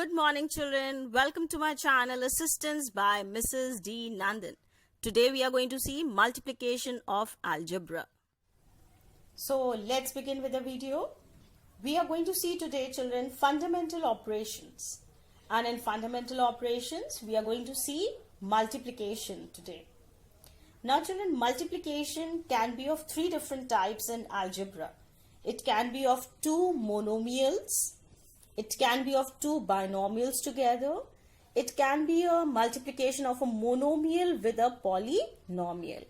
Good morning, children. Welcome to my channel Assistance by Mrs. D. Nandan. Today we are going to see multiplication of algebra. So let's begin with the video. We are going to see today, children, fundamental operations. And in fundamental operations, we are going to see multiplication today. Now, children, multiplication can be of three different types in algebra. It can be of two monomials. It can be of two binomials together. It can be a multiplication of a monomial with a polynomial.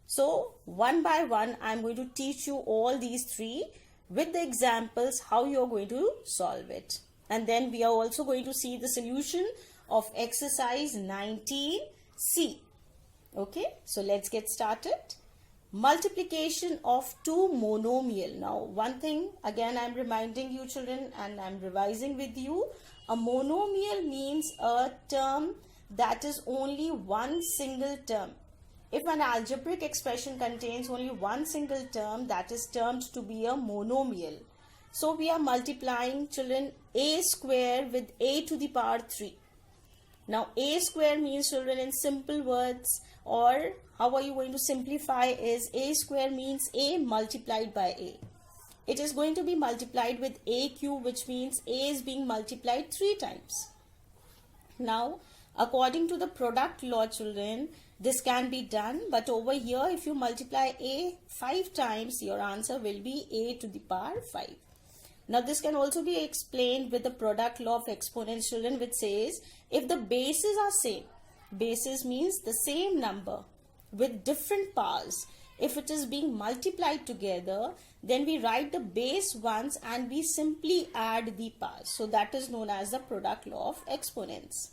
So, one by one, I am going to teach you all these three with the examples how you are going to solve it. And then we are also going to see the solution of exercise 19C. Okay, so let's get started. Multiplication of two monomial. Now, one thing again I am reminding you, children, and I am revising with you. A monomial means a term that is only one single term. If an algebraic expression contains only one single term, that is termed to be a monomial. So, we are multiplying, children, a square with a to the power 3. Now, a square means, children, in simple words, or how are you going to simplify is a square means a multiplied by a. It is going to be multiplied with a cube, which means a is being multiplied 3 times. Now, according to the product law, children, this can be done, but over here if you multiply a 5 times, your answer will be a to the power 5. Now, this can also be explained with the product law of exponents, children, which says if the bases are same, bases means the same number with different powers. If it is being multiplied together, then we write the base once and we simply add the powers. So that is known as the product law of exponents.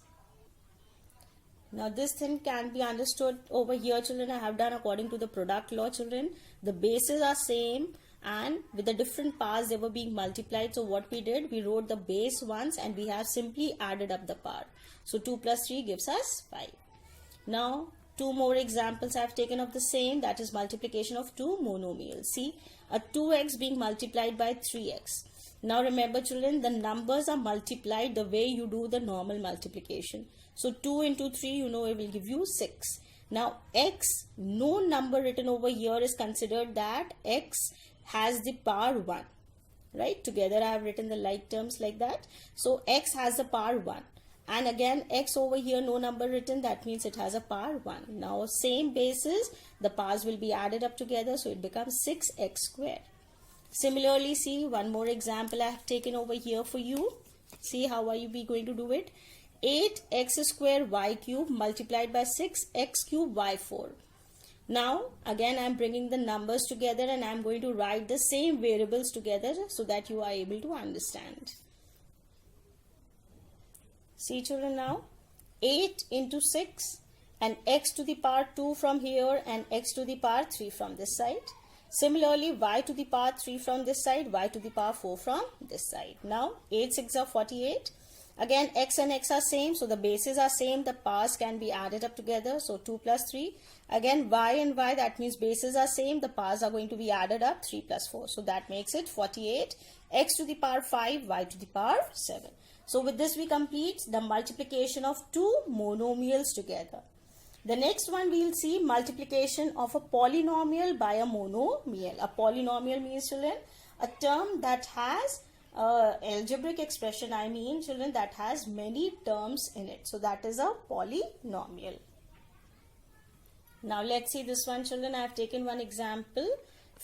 Now this thing can be understood over here, children. I have done according to the product law, children. The bases are same and with the different powers they were being multiplied. So what we did, we wrote the base once and we have simply added up the power. So 2 plus 3 gives us 5. Now, two more examples I have taken of the same, that is multiplication of two monomials. See, a 2x being multiplied by 3x. Now remember, children, the numbers are multiplied the way you do the normal multiplication. So 2 into 3, you know, it will give you 6. Now x, no number written over here is considered that x has the power 1. Right? Together I have written the like terms like that. So x has the power 1. And again, x over here, no number written, that means it has a power 1. Now, same basis, the powers will be added up together, so it becomes 6x squared. Similarly, see, one more example I have taken over here for you. See, how are you going to do it? 8x squared y cube multiplied by 6x cube y4. Now, again, I am bringing the numbers together and I am going to write the same variables together so that you are able to understand. See, children, now 8 into 6 and x to the power 2 from here and x to the power 3 from this side. Similarly, y to the power 3 from this side, y to the power 4 from this side. Now 8 6 are 48. Again, x and x are same, so the bases are same. The powers can be added up together. So 2 plus 3. Again, y and y, that means bases are same. The powers are going to be added up, 3 plus 4. So that makes it 48. X to the power 5, y to the power 7. So with this we complete the multiplication of two monomials together. The next one we will see multiplication of a polynomial by a monomial. A polynomial means, children, a term that has algebraic expression, I mean, children, that has many terms in it. So that is a polynomial. Now let's see this one, children. I have taken one example.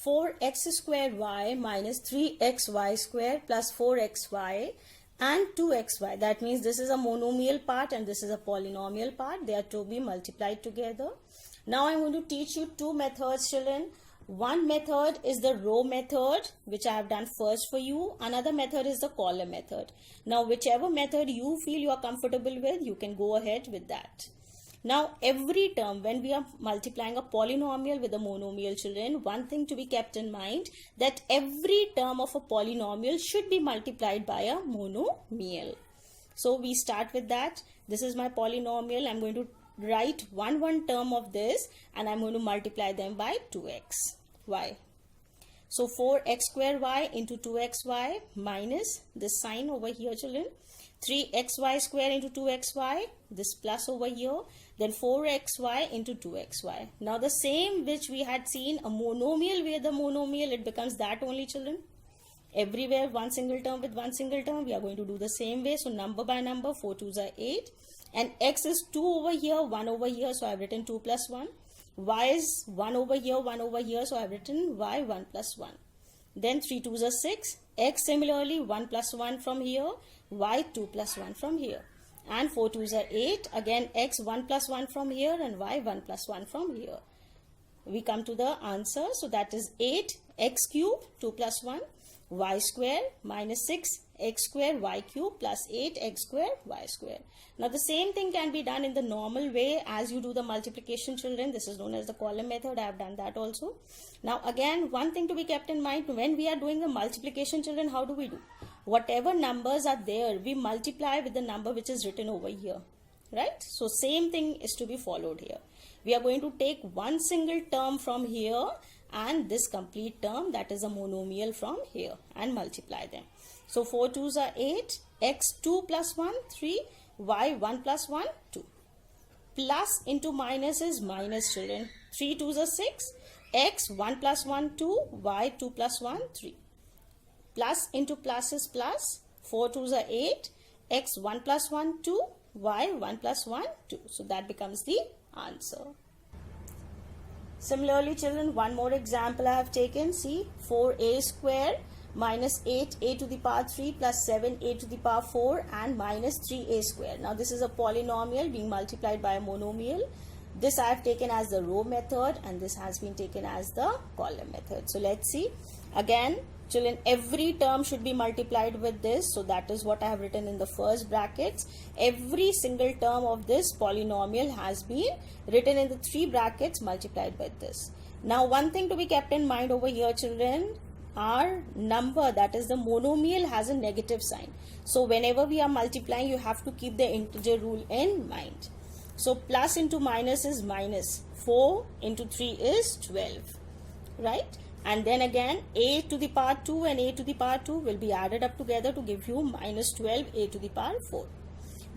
4x squared y minus 3xy squared plus 4xy and 2xy. That means this is a monomial part and this is a polynomial part. They are to be multiplied together. Now I am going to teach you two methods, children. One method is the row method, which I have done first for you. Another method is the column method. Now whichever method you feel you are comfortable with, you can go ahead with that. Now, every term, when we are multiplying a polynomial with a monomial, children, one thing to be kept in mind, that every term of a polynomial should be multiplied by a monomial. So, we start with that. This is my polynomial. I'm going to write one term of this and I'm going to multiply them by 2x. Why? So 4x square y into 2xy minus this sign over here, children. 3xy square into 2xy, this plus over here, then 4xy into 2xy. Now the same which we had seen a monomial where the monomial, it becomes that only, children. Everywhere one single term with one single term, we are going to do the same way. So number by number, 4 2s are 8, and x is 2 over here, 1 over here, so I have written 2 plus 1. Y is 1 over here, 1 over here, so I have written y 1 plus 1. Then 3 2s are 6, x similarly 1 plus 1 from here, y 2 plus 1 from here. And 4 2s are 8, again x 1 plus 1 from here and y 1 plus 1 from here. We come to the answer, so that is 8 x cube 2 plus 1, y square minus 6 x square y cube plus 8 x square y square. Now the same thing can be done in the normal way as you do the multiplication, children. This is known as the column method. I have done that also. Now again, one thing to be kept in mind, when we are doing the multiplication, children, how do we do? Whatever numbers are there, we multiply with the number which is written over here, right? So same thing is to be followed here. We are going to take one single term from here and this complete term, that is a monomial, from here and multiply them. So 4 2s are 8, x 2 plus 1 3, y 1 plus 1 2. Plus into minus is minus, children. 3 2s are 6, x 1 plus 1 2, y 2 plus 1 3. Plus into plus is plus, 4 2s are 8, x 1 plus 1 2, y 1 plus 1 2. So that becomes the answer. Similarly, children, one more example I have taken. See, 4a square minus 8a to the power 3 plus 7a to the power 4 and minus 3a square. Now this is a polynomial being multiplied by a monomial. This I have taken as the row method and this has been taken as the column method. So let's see. Again, children, every term should be multiplied with this. So that is what I have written in the first brackets. Every single term of this polynomial has been written in the 3 brackets multiplied with this. Now one thing to be kept in mind over here, children, our number, that is the monomial, has a negative sign. So whenever we are multiplying, you have to keep the integer rule in mind. So plus into minus is minus. 4 into 3 is 12, right? And then again, a to the power 2 and a to the power 2 will be added up together to give you minus 12 a to the power 4.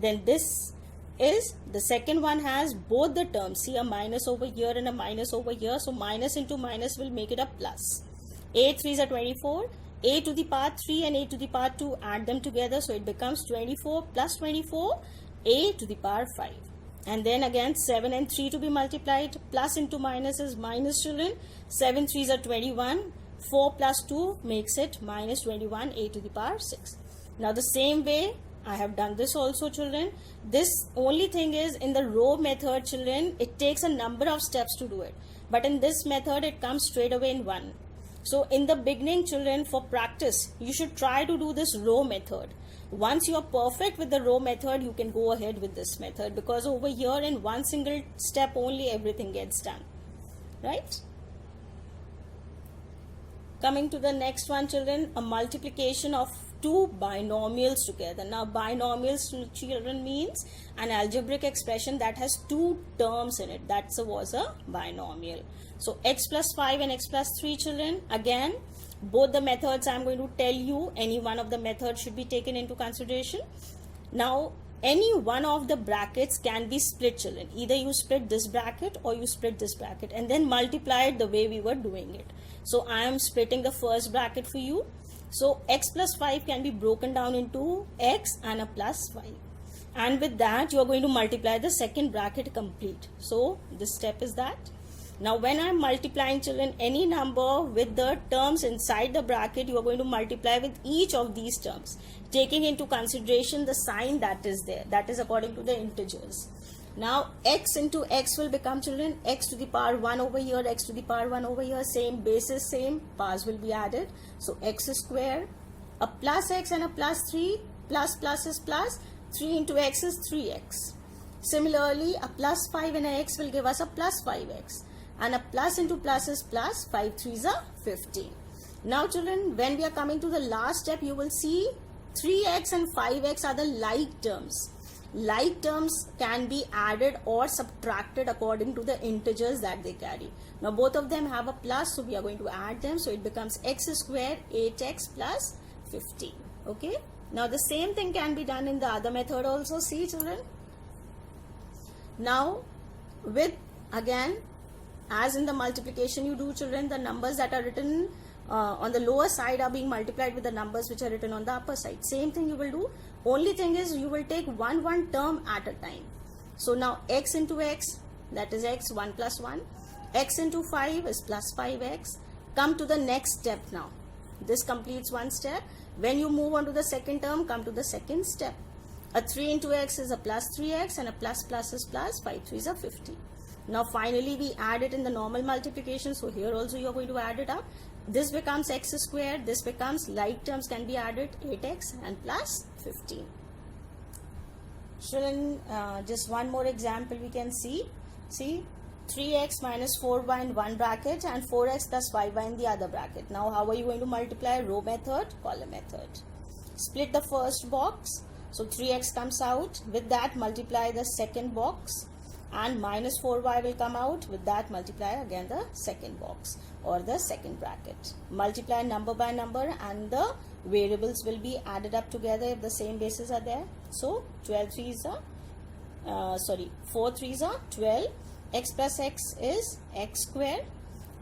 Then this is, the second one has both the terms. See, a minus over here and a minus over here. So minus into minus will make it a plus. A 3s are 24. A to the power 3 and a to the power 2, add them together. So it becomes 24 plus 24, a to the power 5. And then again 7 and 3 to be multiplied. Plus into minus is minus, children. 7 3s are 21. 4 plus 2 makes it minus 21 a to the power 6. Now the same way I have done this also, children. This only thing is, in the row method, children, it takes a number of steps to do it. But in this method, it comes straight away in one. So in the beginning, children, for practice, you should try to do this row method. Once you are perfect with the row method, you can go ahead with this method, because over here in one single step only everything gets done, right? Coming to the next one, children, a multiplication of two binomials together. Now binomials, children, means an algebraic expression that has two terms in it. That was a binomial. So x plus 5 and x plus 3, children, again both the methods I am going to tell you, any one of the methods should be taken into consideration. Now any one of the brackets can be split, children. Either you split this bracket or you split this bracket and then multiply it the way we were doing it. So I am splitting the first bracket for you. So x plus 5 can be broken down into x and a plus 5. And with that you are going to multiply the second bracket complete. So this step is that. Now when I am multiplying, children, any number with the terms inside the bracket, you are going to multiply with each of these terms, taking into consideration the sign that is there. That is according to the integers. Now x into x will become, children, x to the power 1 over here, x to the power 1 over here, same basis, same powers will be added. So x square, a plus x and a plus 3, plus is plus, 3 into x is 3x. Similarly, a plus 5 and a x will give us a plus 5x. And a plus into plus is plus, 5 3s are 15. Now children, when we are coming to the last step, you will see 3x and 5x are the like terms. Like terms can be added or subtracted according to the integers that they carry. Now both of them have a plus, so we are going to add them. So it becomes x square 8x plus 15. Okay. Now the same thing can be done in the other method also. See children, now with again, as in the multiplication you do children, the numbers that are written on the lower side are being multiplied with the numbers which are written on the upper side. Same thing you will do, only thing is you will take one term at a time. So now x into x, that is x, 1 plus 1, x into 5 is plus 5x. Come to the next step now. This completes one step. When you move on to the second term, come to the second step. A 3 into x is a plus 3x, and a plus plus is plus, 5 3s are 50. Now finally we add it in the normal multiplication, so here also you are going to add it up. This becomes x squared, this becomes, like terms can be added, 8x and plus 15. Children, just one more example we can see. See, 3x minus 4y in one bracket and 4x plus 5y in the other bracket. Now how are you going to multiply? Row method, column method. Split the first box, so 3x comes out. With that multiply the second box, and minus 4y will come out. With that multiply again the second box or the second bracket. Multiply number by number and the variables will be added up together if the same bases are there. So 4 3s are 12. X plus x is x squared.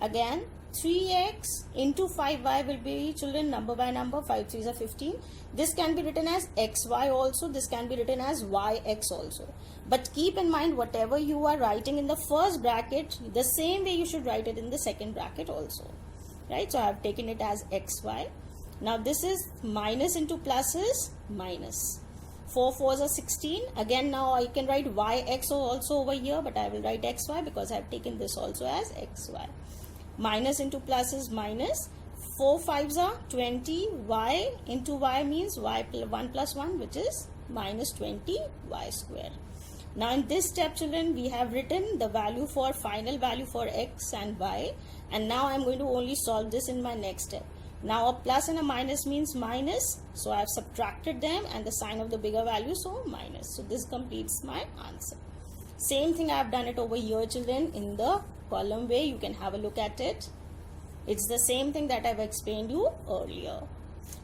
Again 3x into 5y will be, children, number by number, 5 3s are 15. This can be written as xy also, this can be written as yx also. But keep in mind, whatever you are writing in the first bracket, the same way you should write it in the second bracket also. Right? So I have taken it as xy. Now this is minus into plus is minus. 4 4s are 16. Again now I can write yx also over here, but I will write xy because I have taken this also as xy. Minus into plus is minus. 4 5s are 20. Y into y means y 1 plus 1, which is minus 20 y square. Now in this step, children, we have written the value for final value for x and y, and now I am going to only solve this in my next step. Now a plus and a minus means minus, so I have subtracted them and the sign of the bigger value, so minus. So this completes my answer. Same thing I have done it over here, children, in the column way. You can have a look at it. It's the same thing that I've explained you earlier.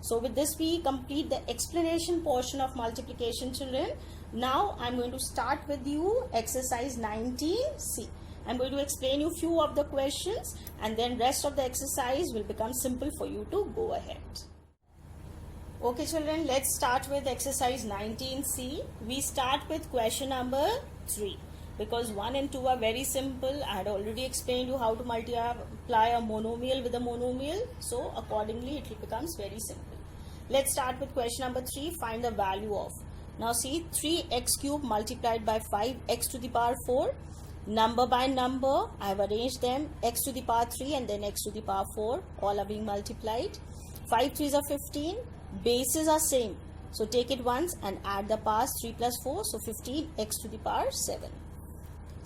So with this we complete the explanation portion of multiplication, children. Now I'm going to start with you exercise 19C. I'm going to explain you few of the questions, and then rest of the exercise will become simple for you to go ahead. Okay children, let's start with exercise 19C. We start with question number 3. Because 1 and 2 are very simple. I had already explained you how to multiply a monomial with a monomial. So accordingly it becomes very simple. Let's start with question number 3. Find the value of. Now see, 3x cube multiplied by 5x to the power 4. Number by number, I have arranged them. X to the power 3 and then x to the power 4. All are being multiplied. 5 3s are 15. Bases are same. So take it once and add the powers. 3 plus 4. So 15x to the power 7.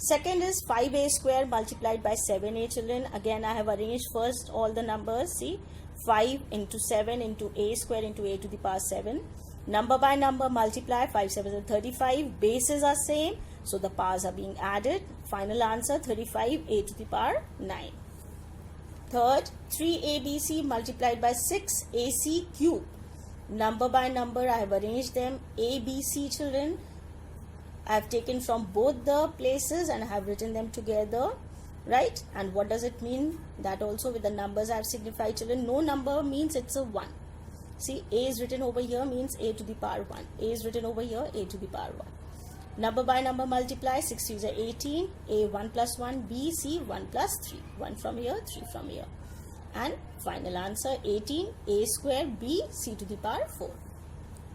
Second is 5a square multiplied by 7a, children. Again I have arranged first all the numbers. See, 5 into 7 into a square into a to the power 7. Number by number multiply. 5 7 is 35. Bases are same, so the powers are being added. Final answer 35 a to the power 9. Third, 3abc multiplied by 6ac cube. Number by number I have arranged them. ABC, children, I have taken from both the places and I have written them together, right? And what does it mean? That also with the numbers I have signified, children. No number means it's a 1. See, a is written over here means a to the power 1. A is written over here, a to the power 1. Number by number multiply. 6 3s are 18. A 1 plus 1. B, C 1 plus 3. 1 from here, 3 from here. And final answer 18. A square B C to the power 4.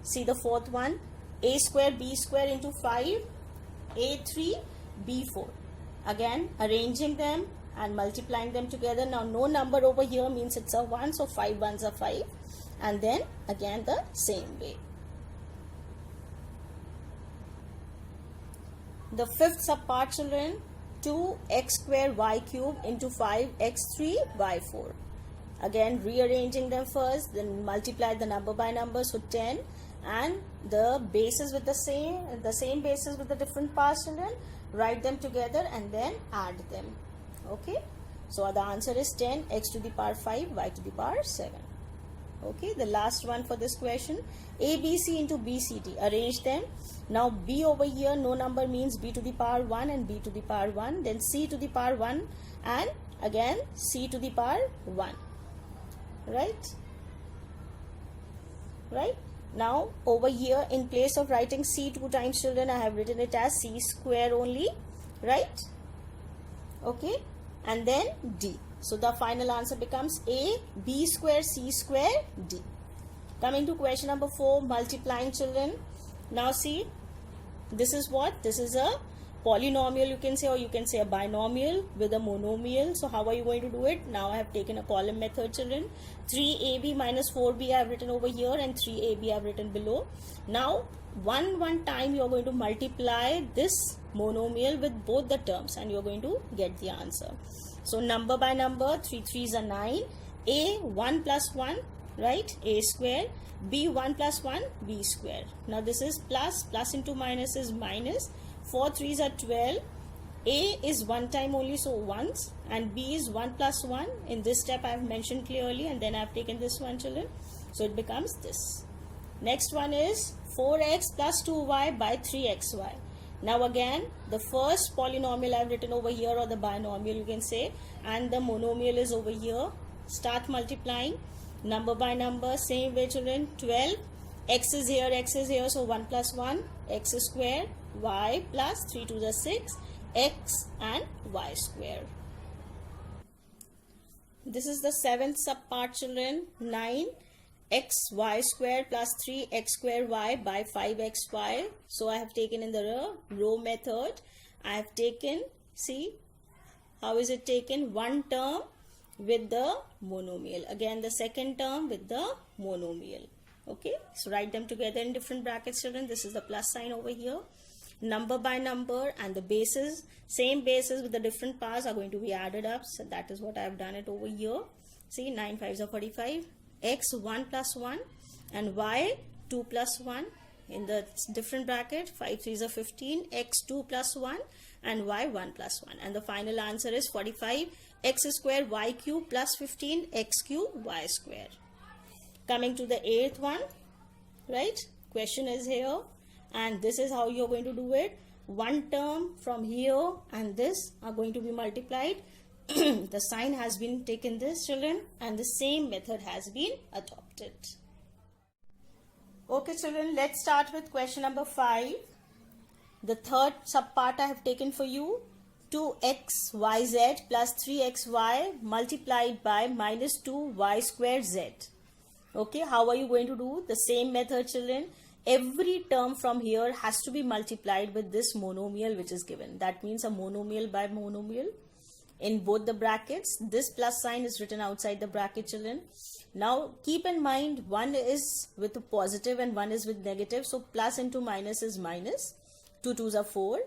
See the fourth one. A square B square into 5, A3, B4. Again arranging them and multiplying them together. Now no number over here means it's a 1, so 5 1s are 5. And then again the same way. The fifth subpart, children, 2x square y cube into 5x3 y4. Again rearranging them first, then multiply the number by number, so 10. And the bases with the same bases with the different parts, children, write them together and then add them. Okay, so the answer is 10 x to the power 5 y to the power 7. Okay, the last one for this question. ABC into BCD. Arrange them. Now B over here, no number means B to the power 1 and B to the power 1. Then C to the power 1 and again C to the power 1. Right? Right? Now over here, in place of writing C 2 times, children, I have written it as C square only. Right? Okay, and then D. So the final answer becomes A, B square, C square, D. Coming to question number 4, multiplying, children. Now see, this is what? This is a polynomial, you can say, or you can say a binomial with a monomial. So how are you going to do it? Now I have taken a column method, children. 3AB minus 4B I have written over here and 3AB I have written below. Now one time you are going to multiply this monomial with both the terms and you are going to get the answer. So number by number, 3 3s are 9. A 1 plus 1, right? A square. B 1 plus 1, B square. Now this is plus. Plus into minus is minus. 4 3s are 12. A is one time only, so once, and B is 1 plus 1. In this step I have mentioned clearly, and then I have taken this one, children. So it becomes this. Next one is 4x plus 2y by 3xy. Now again, the first polynomial I have written over here, or the binomial you can say, and the monomial is over here. Start multiplying number by number, same way, children. 12, x is here, so 1 plus 1, x square, y plus 3 to the 6, x and y square. This is the 7th subpart, children. 9, xy square plus 3x square y by 5xy. So I have taken in the row method. I have taken, see, how is it taken? One term with the monomial. Again, the second term with the monomial. Okay, so write them together in different brackets, children. This is the plus sign over here. Number by number, and the bases, same bases with the different parts are going to be added up. So that is what I have done it over here. See, 9 5s are 45. X 1 plus 1 and y 2 plus 1 in the different bracket. 5 3s are 15, x 2 plus 1 and y 1 plus 1, and the final answer is 45 x square y cube plus 15 x cube y square. Coming to the 8th one, right? Question is here, and this is how you're going to do it. One term from here and this are going to be multiplied. The sign has been taken this, children, and the same method has been adopted. Okay, children, let's start with question number 5. The third subpart I have taken for you. 2xyz plus 3xy multiplied by minus 2y squared z. Okay, how are you going to do? The same method, children. Every term from here has to be multiplied with this monomial which is given. That means a monomial by monomial. In both the brackets, this plus sign is written outside the bracket, children. Now keep in mind, one is with a positive and one is with negative. So plus into minus is minus. 2 2s are 4.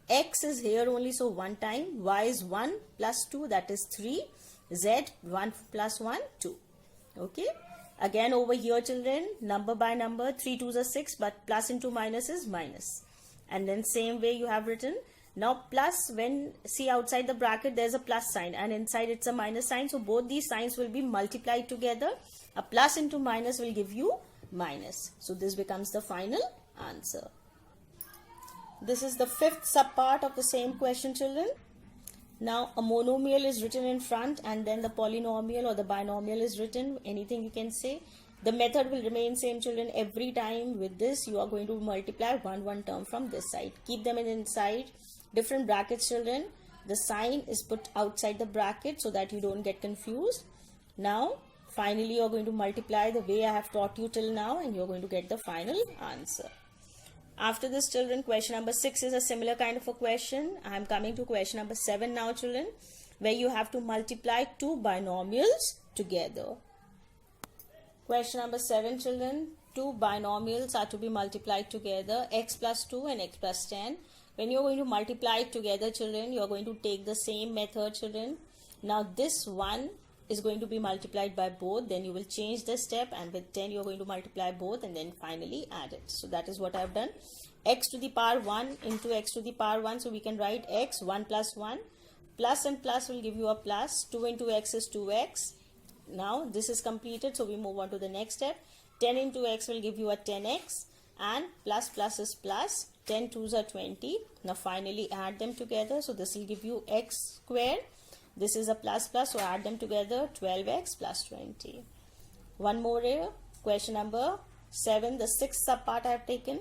X is here only, so one time. Y is 1 plus 2, that is 3. Z 1 plus 1, 2. Okay. Again over here, children, number by number, 3 2s are 6, but plus into minus is minus. And then same way you have written. Now plus, when see outside the bracket there's a plus sign and inside it's a minus sign. So both these signs will be multiplied together. A plus into minus will give you minus. So this becomes the final answer. This is the 5th subpart of the same question, children. Now a monomial is written in front and then the polynomial or the binomial is written. Anything you can say. The method will remain same, children. Every time with this you are going to multiply one term from this side. Keep them inside different brackets, children. The sign is put outside the bracket so that you don't get confused. Now finally you are going to multiply the way I have taught you till now and you are going to get the final answer. After this, children, question number 6 is a similar kind of a question. I am coming to question number 7 now, children, where you have to multiply two binomials together. Question number 7, children, two binomials are to be multiplied together, x plus 2 and x plus 10. When you are going to multiply it together, children, you are going to take the same method, children. Now this one is going to be multiplied by both, then you will change the step, and with 10 you are going to multiply both and then finally add it. So that is what I have done. X to the power 1 into x to the power 1, so we can write x 1 plus 1. Plus and plus will give you a plus. 2 into x is 2x. Now this is completed, so we move on to the next step. 10 into x will give you a 10x, and plus plus is plus. 10 twos are 20. Now finally add them together, so this will give you x squared. This is a plus plus, so add them together, 12x plus 20. One more here, question number 7, the sixth sub part I have taken.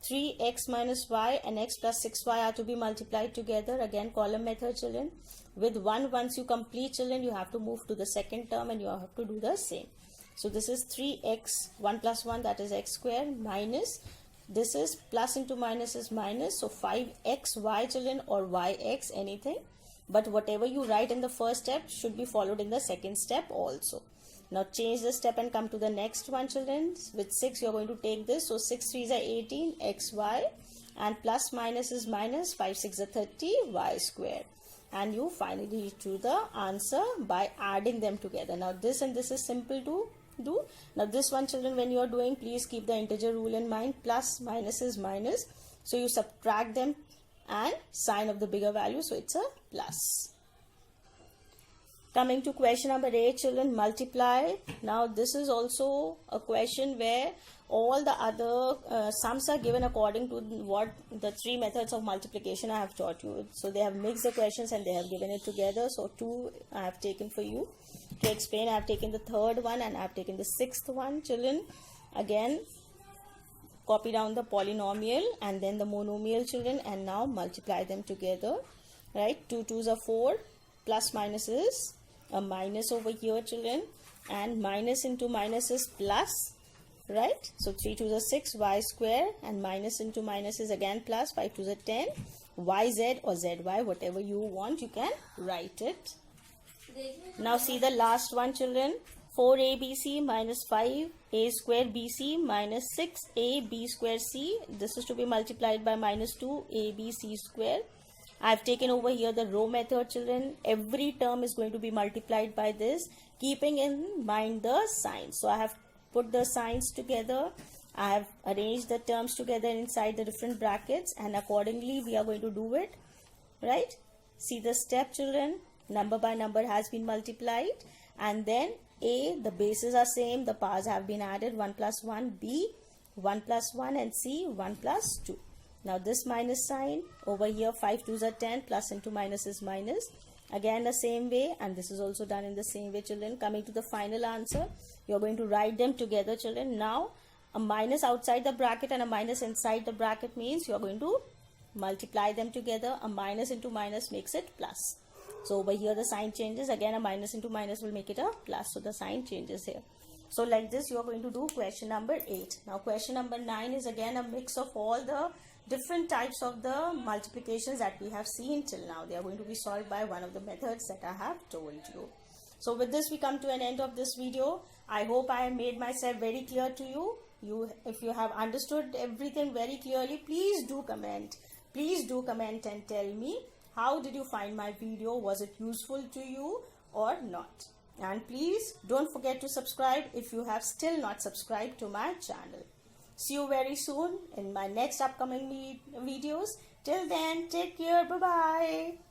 3x minus y and x plus 6y are to be multiplied together. Again, column method, children. With 1, once you complete, children, you have to move to the second term and you have to do the same. So this is 3x, 1 plus 1, that is x squared, minus, this is plus into minus is minus, so 5xy, children, or yx, anything. But whatever you write in the first step should be followed in the second step also. Now change the step and come to the next one, children. With 6 you are going to take this, so 6 3s are 18 xy, and plus minus is minus, 5 6 are 30 y squared, and you finally reach to the answer by adding them together. Now this and this is simple to do. Now this one, children, when you are doing, please keep the integer rule in mind. Plus minus is minus, so you subtract them and sign of the bigger value, so it's a plus. Coming to question number 8, children, multiply. Now this is also a question where all the other sums are given according to what the 3 methods of multiplication I have taught you. So they have mixed the questions and they have given it together. So 2 I have taken for you to explain. I have taken the third one and I have taken the sixth one, children. Again, copy down the polynomial and then the monomial, children, and now multiply them together. Right, 2 2s are 4, plus minus is a minus over here, children, and minus into minus is plus, right? So 3 2s are 6 y square, and minus into minus is again plus, 5 2s are 10 yz or zy, whatever you want, you can write it. Now see the last one, children. 4abc minus 5a square bc minus 6ab square c. This is to be multiplied by minus 2abc square. I have taken over here the row method, children. Every term is going to be multiplied by this, keeping in mind the signs. So I have put the signs together. I have arranged the terms together inside the different brackets, and accordingly we are going to do it. Right? See the step, children. Number by number has been multiplied, and then A, the bases are same, the powers have been added, 1 plus 1, B, 1 plus 1, and C, 1 plus 2. Now this minus sign over here, 5 2s are 10, plus into minus is minus. Again the same way, and this is also done in the same way, children. Coming to the final answer, you are going to write them together, children. Now a minus outside the bracket and a minus inside the bracket means you are going to multiply them together. A minus into minus makes it plus. So over here the sign changes. Again a minus into minus will make it a plus, so the sign changes here. So like this you are going to do question number 8. Now question number 9 is again a mix of all the different types of the multiplications that we have seen till now. They are going to be solved by one of the methods that I have told you. So with this we come to an end of this video. I hope I have made myself very clear to you. If you have understood everything very clearly, please do comment. Please do comment and tell me how did you find my video. Was it useful to you or not? And please don't forget to subscribe if you have still not subscribed to my channel. See you very soon in my next upcoming videos. Till then, take care. Bye-bye.